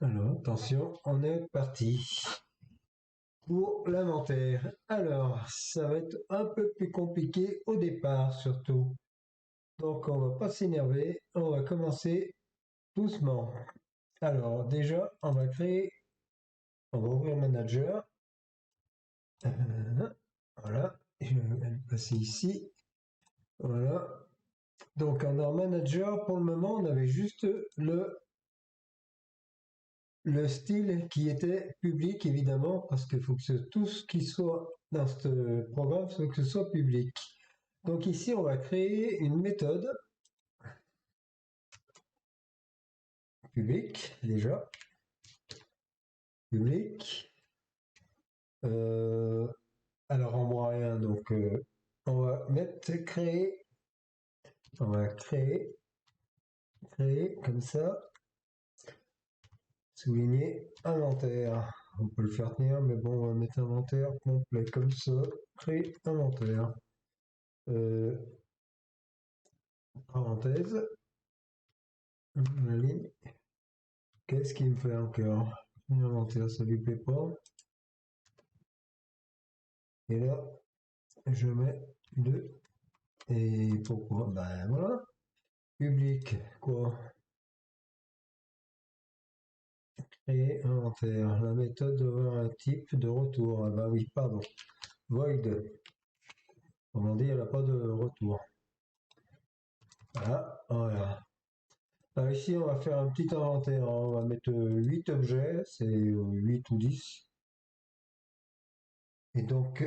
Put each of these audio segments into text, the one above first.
Alors, attention, on est parti pour l'inventaire. Alors, ça va être un peu plus compliqué au départ, surtout. Donc, on va pas s'énerver, on va commencer doucement. Alors, déjà, on va ouvrir Manager. Voilà, je vais le passer ici. Voilà. Donc, dans Manager, pour le moment, on avait juste le style qui était public, évidemment, parce qu'il faut que tout ce qui soit dans ce programme, faut que ce soit public. Donc ici, on va créer une méthode publique, déjà. Public. Euh, alors en moyen, donc on va mettre créer, on va créer comme ça, souligner inventaire. On peut le faire tenir, mais bon, on va mettre inventaire complet comme ça, créer inventaire. Euh, parenthèse, la ligne. Qu'est-ce qu'il me fait encore? Inventaire, ça lui plaît pas. Et là, je mets 2. Et pourquoi? Ben voilà. Public, quoi? Créer inventaire. La méthode doit avoir un type de retour. Ah bah oui, pardon. Void. Autrement dit, elle n'a pas de retour. Voilà, voilà. Alors ici, on va faire un petit inventaire. On va mettre 8 objets, c'est 8 ou 10. Et donc,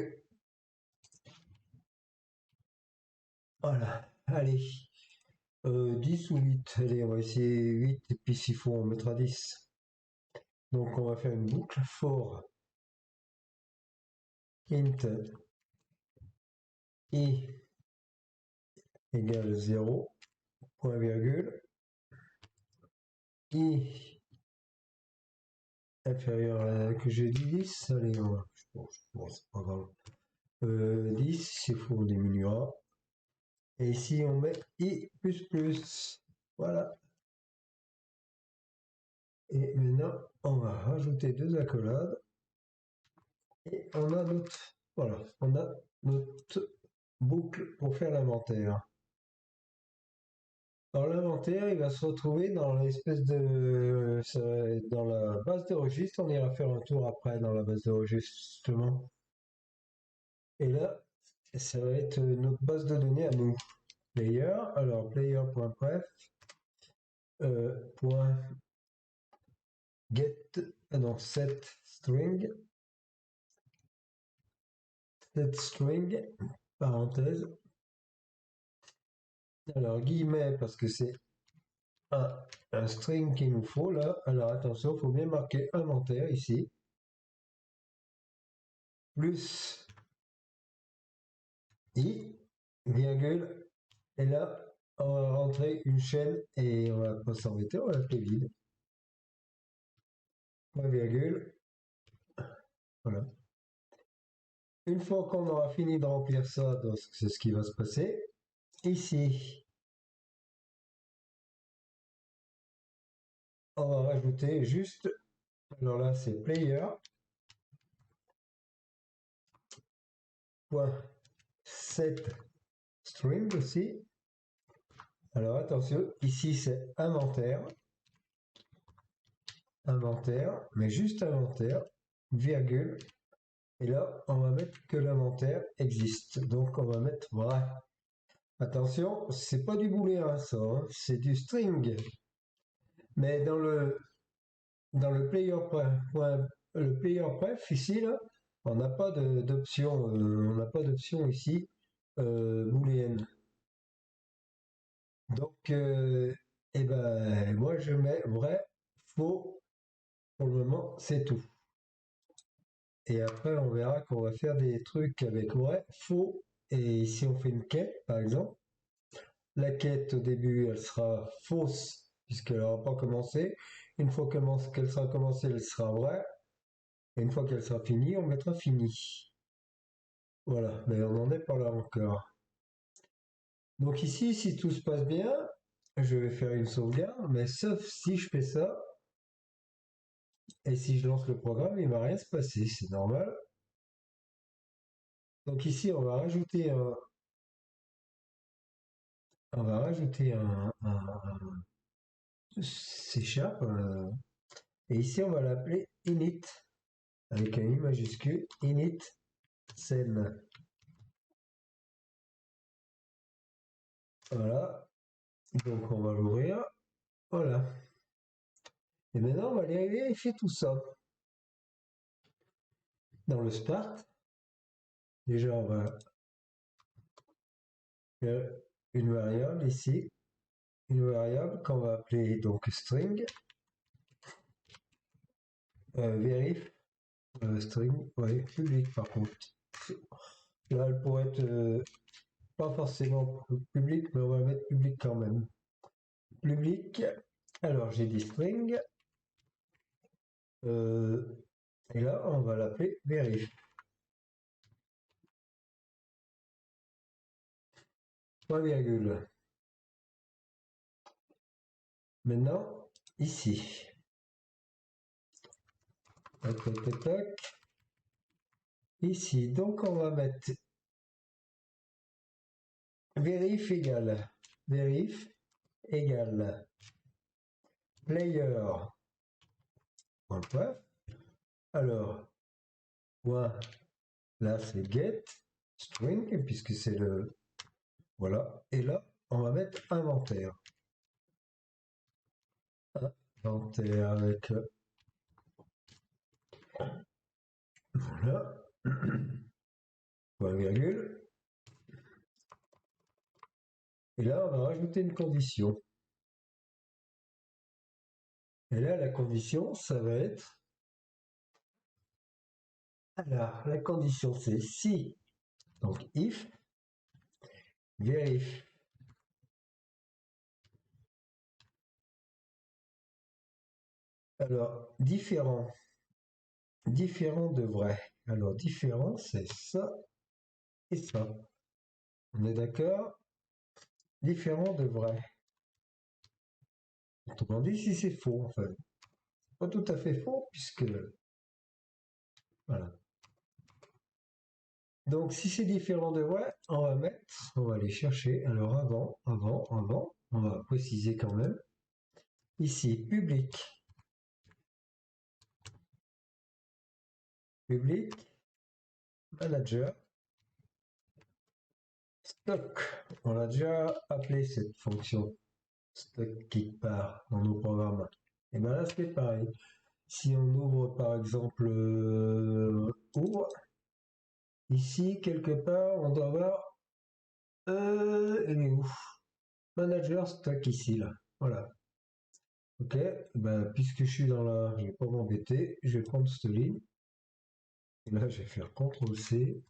voilà. Allez. 10 ou 8. Allez, on va essayer 8. Et puis s'il faut, on mettra 10. Donc, on va faire une boucle for int i égale 0, point virgule, i inférieur à que j'ai dit 10. Allez, bon, c'est pas grave. 10, s'il faut, on diminuera. Et ici, on met i plus plus. Voilà. Et maintenant, on va rajouter deux accolades. Et on a voilà, on a notre boucle pour faire l'inventaire. Alors l'inventaire, il va se retrouver dans l'espèce de... dans la base de registre. On ira faire un tour après dans la base de registre, justement. Et là, ça va être notre base de données à nous. Player, alors player.pref, point get, non, set string, parenthèse. Alors guillemets, parce que c'est un string qu'il nous faut là. Alors attention, il faut bien marquer inventaire ici. Plus i, virgule, et là, on va rentrer une chaîne et on va pas s'embêter, on va l'appeler vide. Point virgule, voilà. Une fois qu'on aura fini de remplir ça, c'est ce qui va se passer. Ici, on va rajouter juste, alors là c'est player, point set string aussi. Alors attention, ici c'est inventaire, inventaire, mais juste inventaire, virgule, et là on va mettre que l'inventaire existe. Donc on va mettre vrai. Attention, c'est pas du booléen ça, hein, c'est du string. Mais dans le player le player pref ici là, on n'a pas d'option, on n'a pas d'option ici booléenne. Donc, eh ben, moi je mets vrai, faux. Pour le moment, c'est tout. Et après, on verra qu'on va faire des trucs avec vrai, faux. Et si on fait une quête, par exemple, la quête au début, elle sera fausse puisqu'elle n'aura pas commencé. Une fois qu'elle sera commencée, elle sera vraie. Et une fois qu'elle sera finie, on mettra fini. Voilà, mais on n'en est pas là encore. Donc ici, si tout se passe bien, je vais faire une sauvegarde, mais sauf si je fais ça, Et si je lance le programme, il ne va rien se passer, c'est normal. Donc ici, on va rajouter un C Sharp, et ici, on va l'appeler init, avec un I majuscule, init scène. Voilà, donc on va l'ouvrir, voilà. Et maintenant, on va aller vérifier tout ça. Dans le start, déjà, on va faire une variable ici, une variable qu'on va appeler donc string, vérif, string, ouais, public par contre. Là, elle pourrait être pas forcément public, mais on va mettre public quand même. Public, alors j'ai dit string, et là, on va l'appeler vérif. Point virgule. Maintenant, ici. Tac, tac, tac, tac. Ici, donc on va mettre vérif égale player. Alors, point, là c'est get string, puisque c'est le. Voilà. Et là, on va mettre inventaire. Inventaire avec. Voilà. Point virgule. Et là, on va rajouter une condition. Et là, la condition, ça va être. Alors, la condition, c'est si. Donc, if. Vérif. Alors, différent. Différent de vrai. Alors, différent, c'est ça et ça. On est d'accord? Différent de vrai. Autrement dit, si c'est faux, en fait. Pas tout à fait faux, puisque. Voilà. Donc, si c'est différent de vrai, on va aller chercher. Alors, avant, on va préciser quand même. Ici, public. Public, manager, stock. On l'a déjà appelé cette fonction stock quelque part dans nos programmes. Et bien là, c'est pareil. Si on ouvre par exemple ouvre, ici quelque part, on doit avoir elle est où? Manager stock ici là. Voilà. Ok. Ben, puisque je suis dans la, je vais pas m'embêter, je vais prendre cette ligne. Et là, je vais faire CTRL C.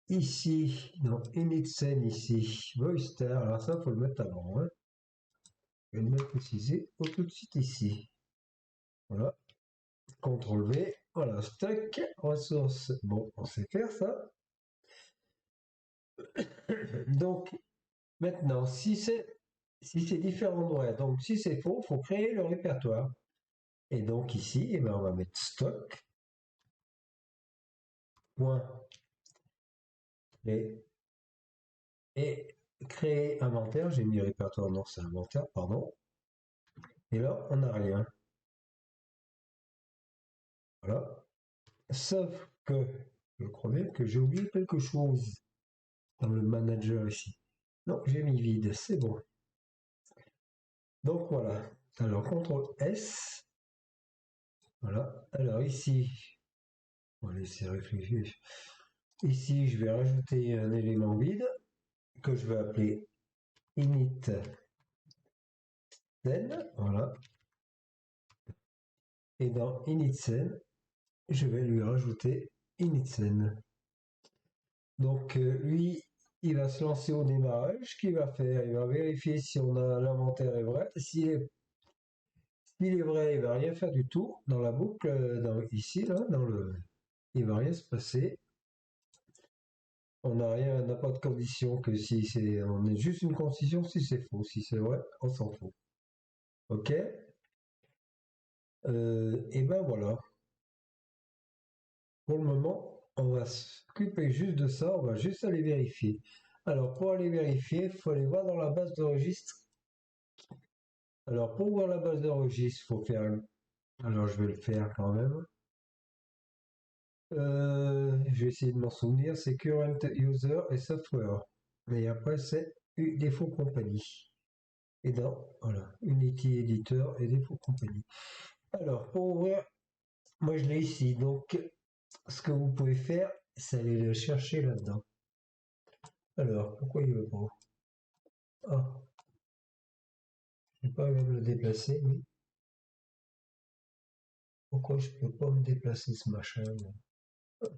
Ici, dans init scene ici, voice star. Alors ça, faut le mettre avant. Hein. Je vais le mettre précisé au tout de suite ici. Voilà. CTRL V. Voilà. Stock ressources. Bon, on sait faire ça. Donc, maintenant, si c'est différent de vrai, donc si c'est faux, il faut créer le répertoire. Et donc ici, eh ben, on va mettre stock. Point. Et créer inventaire. J'ai mis répertoire, non, c'est inventaire, pardon. Et là, on n'a rien. Voilà. Sauf que, je crois bien que j'ai oublié quelque chose dans le manager ici. Non, j'ai mis vide, c'est bon. Donc voilà. Alors, CTRL S. Voilà. Alors ici, on va laisser réfléchir. Ici, je vais rajouter un élément vide que je vais appeler init scène. Voilà. Et dans init scène, je vais lui rajouter init scène. Donc lui, il va se lancer au démarrage. Ce qu'il va faire, il va vérifier si on a l'inventaire est vrai. S'il est vrai, il va rien faire du tout dans la boucle, ici là, il va rien se passer. On n'a rien, n'a pas de condition que si c'est, on est juste une condition si c'est faux. Si c'est vrai, on s'en fout. Ok. Et ben voilà. Pour le moment, on va s'occuper juste de ça, on va juste aller vérifier. Alors, pour aller vérifier, il faut aller voir dans la base de registre. Alors, pour voir la base de registre, il faut faire. Alors, je vais le faire quand même. Je vais essayer de m'en souvenir. C'est Current User et Software. Mais après, c'est Défaut Compagnie. Et dans, voilà, Unity Editor et Défaut Compagnie. Alors, pour ouvrir, moi je l'ai ici. Donc, ce que vous pouvez faire, c'est aller le chercher là-dedans. Alors, pourquoi il veut pas? Ah, je ne peux pas même le déplacer, oui. Pourquoi je peux pas me déplacer ce machin là?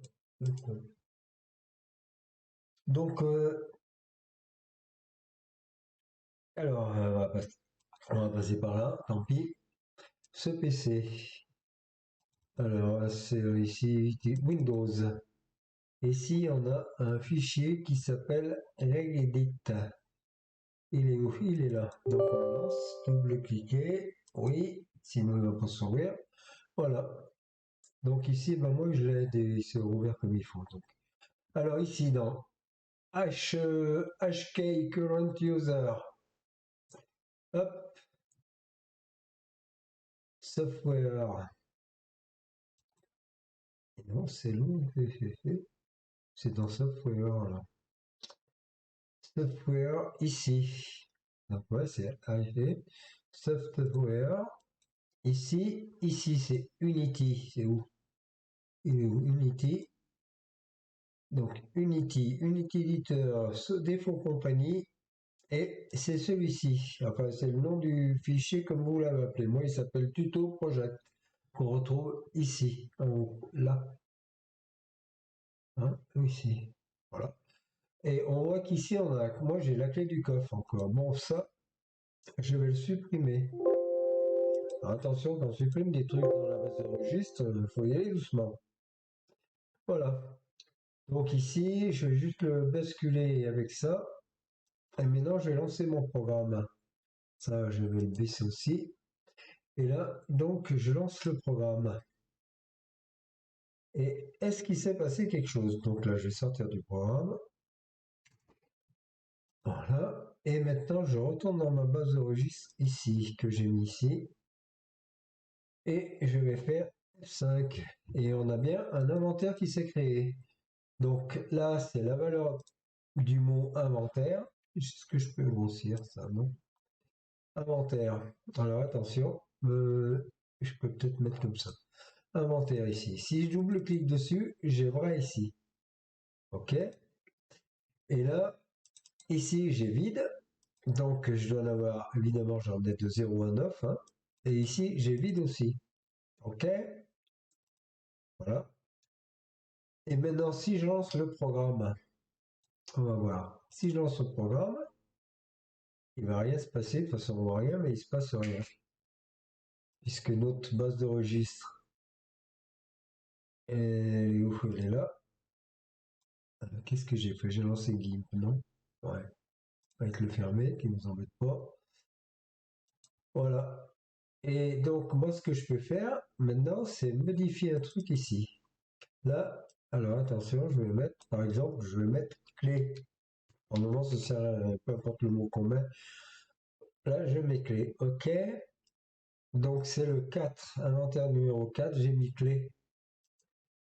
Donc, alors, on va passer par là, tant pis. Ce PC, alors c'est ici Windows. Ici, on a un fichier qui s'appelle regedit. Il est où? Il est là. Donc on lance, double-cliquer, oui, sinon il va pas s'ouvrir. Voilà. Donc ici, ben moi je l'ai il s'est ouvert comme il faut. Donc. Alors ici dans HK Current User, hop, Software. Et non, c'est long, c'est dans Software là. Software ici. Donc ouais, c'est AG. Software. Ici c'est Unity. C'est où? Il est où? Unity. Donc Unity Editor, défaut compagnie, et c'est celui-ci. Enfin, c'est le nom du fichier comme vous l'avez appelé. Moi, il s'appelle Tuto Project, qu'on retrouve ici, en haut, là, hein, ici. Voilà. Et on voit qu'ici, moi, j'ai la clé du coffre encore. Bon, ça, je vais le supprimer. Alors, attention, quand on supprime des trucs dans la base de registre, il faut y aller doucement. Voilà. Donc ici, je vais juste le basculer avec ça. Et maintenant, je vais lancer mon programme. Ça, je vais le baisser aussi. Et là, donc, je lance le programme. Et est-ce qu'il s'est passé quelque chose? Donc là, je vais sortir du programme. Voilà. Et maintenant, je retourne dans ma base de registre ici, que j'ai mis ici. Et je vais faire F5. Et on a bien un inventaire qui s'est créé. Donc là, c'est la valeur du mot inventaire. Est-ce que je peux grossir ça? Non. Inventaire. Alors attention, je peux peut-être mettre comme ça. Inventaire ici. Si je double-clique dessus, j'ai vrai ici. OK. Et là, ici, j'ai vide. Donc, je dois en avoir, évidemment, j'en ai de 0 à 9. Hein. Et ici, j'ai vide aussi. OK. Voilà. Et maintenant, si je lance le programme, on va voir. Si je lance le programme, il ne va rien se passer. De toute façon, on ne voit rien, mais il ne se passe rien. Puisque notre base de registre, elle est là. Qu'est-ce que j'ai fait? J'ai lancé GIMP, non? Ouais. Avec le fermer, qui ne nous embête pas. Voilà. Et donc, moi, ce que je peux faire maintenant, c'est modifier un truc ici. Là, alors attention, je vais mettre, par exemple, je vais mettre clé. En moment, ça sert à rien, peu importe le mot qu'on met. Là, je mets clé. OK. Donc, c'est le 4, inventaire numéro 4, j'ai mis clé.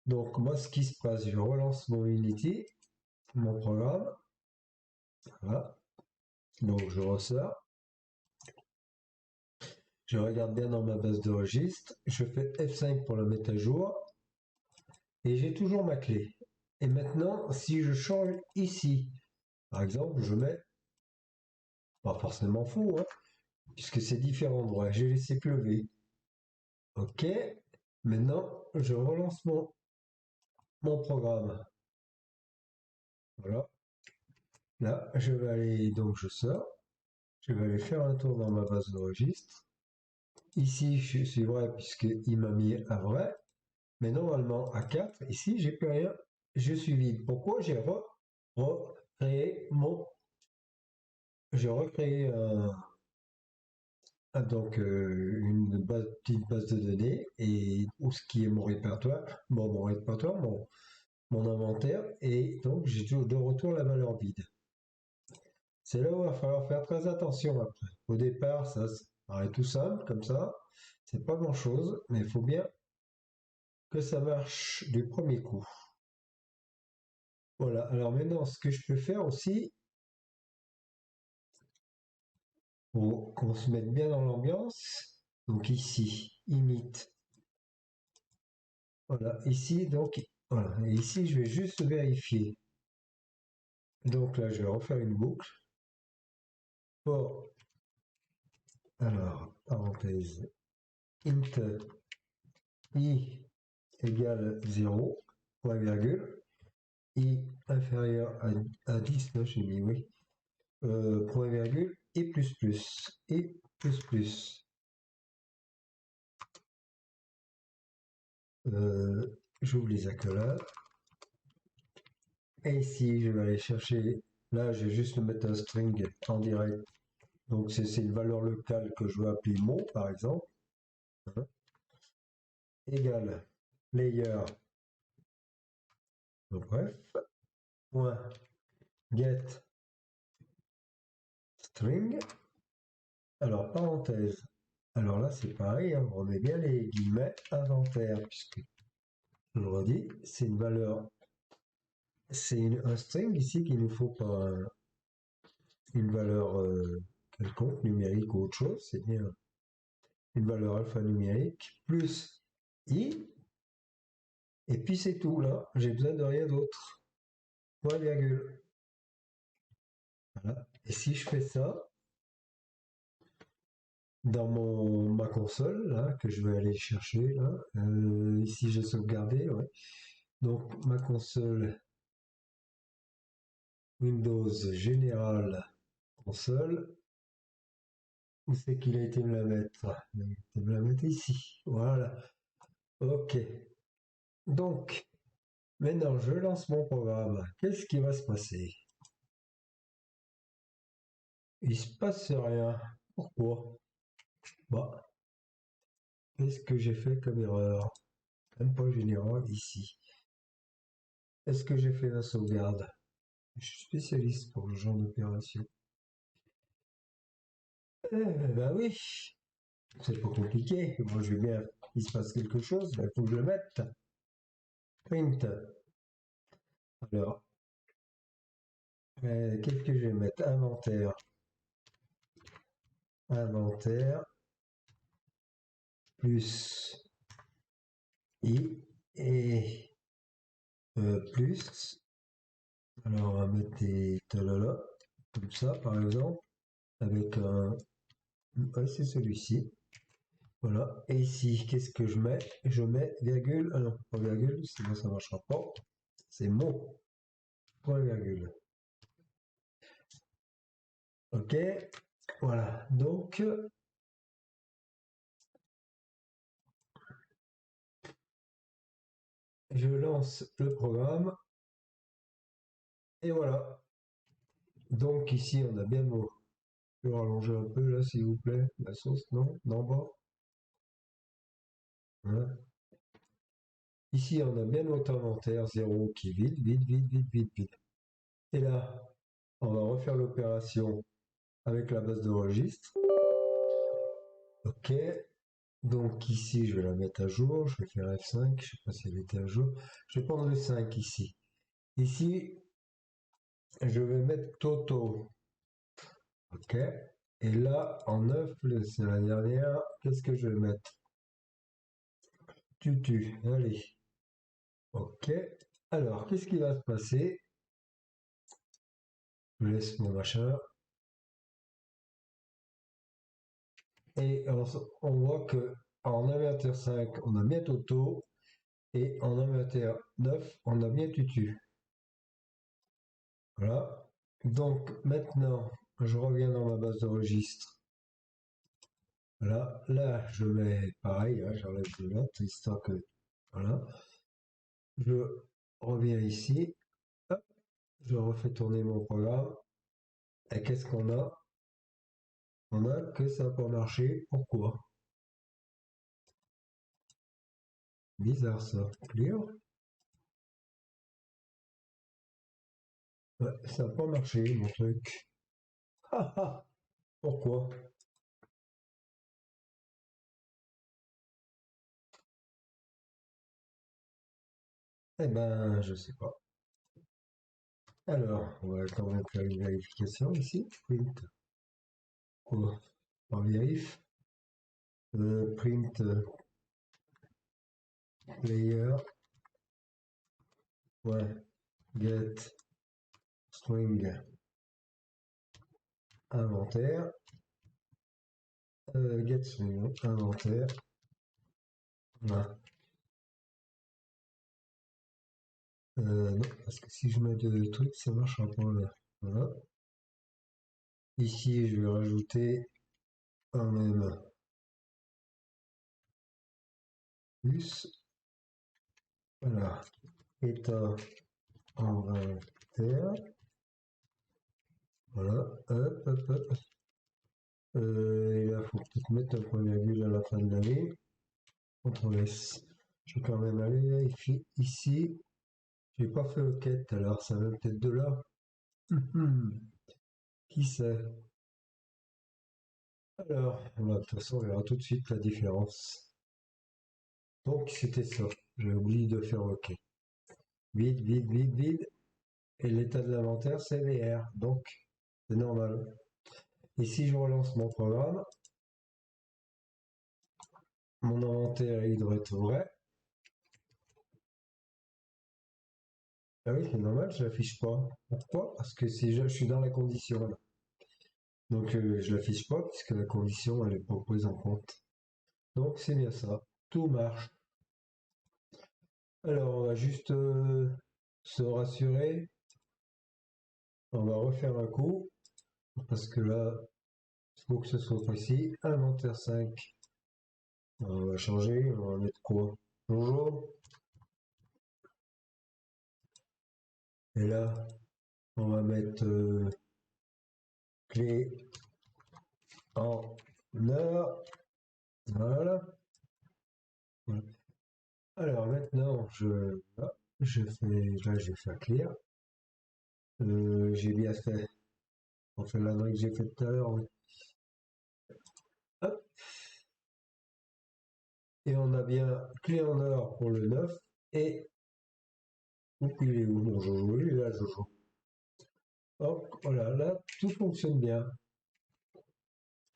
Donc, moi, ce qui se passe, je relance mon Unity, mon programme. Voilà. Donc, je ressors. Je regarde bien dans ma base de registre. Je fais F5 pour la mettre à jour. Et j'ai toujours ma clé. Et maintenant, si je change ici, par exemple, je mets, pas forcément faux, hein, puisque c'est différents endroits, j'ai laissé pleuver. OK. Maintenant, je relance mon programme. Voilà. Là, je vais aller, donc je sors. Je vais aller faire un tour dans ma base de registre. Ici, je suis vrai puisqu'il m'a mis à vrai. Mais normalement, à 4, ici, j'ai plus rien. Je suis vide. Pourquoi j'ai recréé mon... J'ai recréé donc petite base de données et où ce qui est mon répertoire, mon répertoire, mon inventaire, et donc j'ai de retour la valeur vide. C'est là où il va falloir faire très attention après. Au départ, ça paraît tout simple comme ça, c'est pas grand chose, mais il faut bien que ça marche du premier coup. Voilà, alors maintenant ce que je peux faire aussi, pour qu'on se mette bien dans l'ambiance, donc ici, init. Voilà, ici, donc, voilà, et ici je vais juste vérifier. Donc là, je vais refaire une boucle. For, alors, parenthèse, int i égale 0, point virgule, i inférieur à 10, là j'ai mis oui, point virgule, et plus plus, et plus plus. J'ouvre les accolades. Et ici, je vais aller chercher, là, je vais juste mettre un string en direct. Donc, c'est une valeur locale que je veux appeler mot, par exemple. Hein. Égale layer, donc bref, point get string. Alors, parenthèse. Alors là, c'est pareil, hein, on remet bien les guillemets inventaire, puisque, je le redis, c'est une valeur, c'est un string ici qu'il nous faut pas une valeur quelconque, numérique ou autre chose, c'est bien une valeur alphanumérique, plus i, et puis c'est tout, là, j'ai besoin de rien d'autre. Point virgule. Voilà. Et si je fais ça, dans ma console, là, que je vais aller chercher, là, ici j'ai sauvegardé, ouais. Donc ma console Windows Général console, où c'est qu'il a été me la mettre? Il a été me la mettre ici, voilà. Ok. Donc, maintenant je lance mon programme. Qu'est-ce qui va se passer? Il se passe rien. Pourquoi? Bah, qu'est-ce que j'ai fait comme erreur? Même pas général ici. Est-ce que j'ai fait la sauvegarde? Je suis spécialiste pour le genre d'opération. Ben oui, c'est pas compliqué. Moi, je veux bien qu'il se passe quelque chose, il faut que je le mette. Print. Alors, qu'est-ce que je vais mettre? Inventaire. Inventaire plus i et plus. Alors, on va mettre des talala, comme ça, par exemple, avec un. Ouais, c'est celui-ci. Voilà. Et ici, qu'est-ce que je mets? Je mets virgule. Ah non, pas virgule, sinon ça ne marchera pas. C'est mot. Point virgule. Ok. Voilà. Donc, je lance le programme. Et voilà. Donc, ici, on a bien mot. Je vais rallonger un peu là, s'il vous plaît. La sauce, non? Non, bas. Hein. Ici, on a bien notre inventaire 0 qui est vide, vide, vide, vide, vide, vide. Et là, on va refaire l'opération avec la base de registre. Ok. Donc ici, je vais la mettre à jour. Je vais faire F5. Je ne sais pas si elle était à jour. Je vais prendre le 5 ici. Ici, je vais mettre Toto. Ok. Et là, en 9, c'est la dernière. Qu'est-ce que je vais mettre? Tutu. Allez. Ok. Alors, qu'est-ce qui va se passer? Je laisse mon machin. Et on voit que en inventaire 5, on a bien Toto. Et en inventaire 9, on a bien Tutu. Voilà. Donc maintenant, je reviens dans ma base de registre. Voilà. Là, je mets pareil, hein, j'enlève les notes, histoire que. Voilà. Je reviens ici. Hop, je refais tourner mon programme. Et qu'est-ce qu'on a? On a que ça n'a pas marché. Pourquoi? Bizarre ça. Clear? Ouais, ça n'a pas marché mon truc. Ah ah! Pourquoi? Eh ben, je sais pas. Alors, on va quand même faire une vérification ici. Print. Quoi? On vérifie. Print player. Ouais. Get string inventaire. Get string inventaire. Voilà. Non, parce que si je mets deux trucs, ça marchera pas là. Voilà. Ici, je vais rajouter un même plus. Voilà. État inventaire. Voilà. Hop, hop, hop. Et là, il faut peut-être mettre un point virgule à la fin de la ligne. CTRL S. Je vais quand même aller vérifier ici. J'ai pas fait OK tout à l'heure, ça vient peut-être de là. Qui sait? Alors, de toute façon, on verra tout de suite la différence. Donc, c'était ça. J'ai oublié de faire OK. Vide, vide, vide, vide. Et l'état de l'inventaire, c'est VR. Donc, c'est normal. Et si je relance mon programme, mon inventaire, il devrait être vrai. Ah oui, c'est normal, je l'affiche pas. Pourquoi? Parce que si je suis dans la condition là. Donc je l'affiche pas puisque la condition elle est pas prise en compte. Donc c'est bien ça. Tout marche. Alors on va juste se rassurer. On va refaire un coup. Parce que là, il faut que ce soit précis. Inventaire 5. On va changer. On va mettre quoi? Bonjour. Et là, on va mettre clé en heure. Voilà. Voilà. Alors maintenant, je fais, là, j'ai fait clear. J'ai bien fait. On fait la que j'ai fait tout à l'heure. Oui. Hop. Et on a bien clé en or pour le 9. Et où il est où mon Jojo? Il est là, Jojo. Hop, voilà, là, tout fonctionne bien.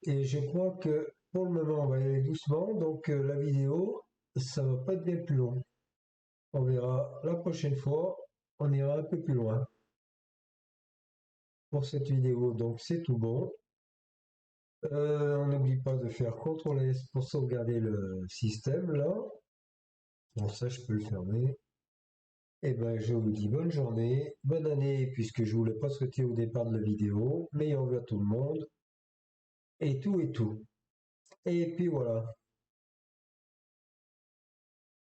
Et je crois que pour le moment, on va y aller doucement. Donc la vidéo, ça va pas être bien plus long. On verra la prochaine fois. On ira un peu plus loin pour cette vidéo. Donc c'est tout bon. On n'oublie pas de faire CTRL S pour sauvegarder le système là. Bon, ça, je peux le fermer. Eh ben, je vous dis bonne journée, bonne année, puisque je ne voulais pas souhaiter au départ de la vidéo. Meilleurs vœux à tout le monde. Et tout et tout. Et puis voilà.